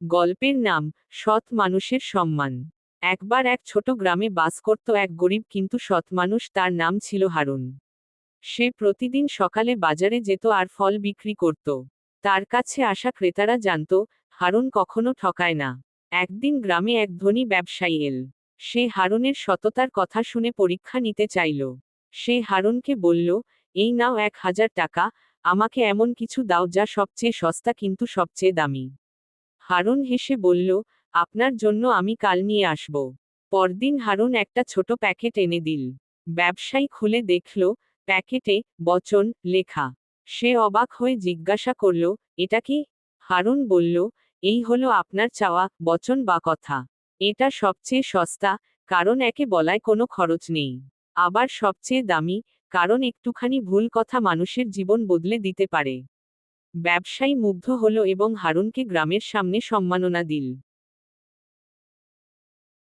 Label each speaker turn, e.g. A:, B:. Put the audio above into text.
A: গল্পের নাম সৎ মানুষের সম্মান। একবার এক ছোট গ্রামে বাস করত এক গরিব কিন্তু সৎ মানুষ, তার নাম ছিল হারুন। সে প্রতিদিন সকালে বাজারে যেত আর ফল বিক্রি করত। তার কাছে আসা ক্রেতারা জানত হারুন কখনো ঠকায় না। একদিন গ্রামে এক ধনী ব্যবসায়ী এল। সে হারুনের সততার কথা শুনে পরীক্ষা নিতে চাইল। সে হারুনকে বলল, এই নাও 1,000 টাকা, আমাকে এমন কিছু দাও যা সবচেয়ে সস্তা কিন্তু সবচেয়ে দামি। হারুন হেসে বলল, আপনার জন্য আমি কাল নিয়ে আসব। পরদিন হারুন একটা ছোট প্যাকেট এনে দিল। ব্যবসায়ী খুলে দেখল, প্যাকেটে বচন লেখা। সে অবাক হয়ে জিজ্ঞাসা করল, এটা কি? হারুন বলল, এই হলো আপনার চাওয়া বচন বা কথা। এটা সবচেয়ে সস্তা, কারণ একে বলায় কোনো খরচ নেই। আবার সবচেয়ে দামি, কারণ একটুখানি ভুল কথা মানুষের জীবন বদলে দিতে পারে। ব্যবসায়ী মুগ্ধ হল এবং হারুনকে গ্রামের সামনে সম্মাননা দিল।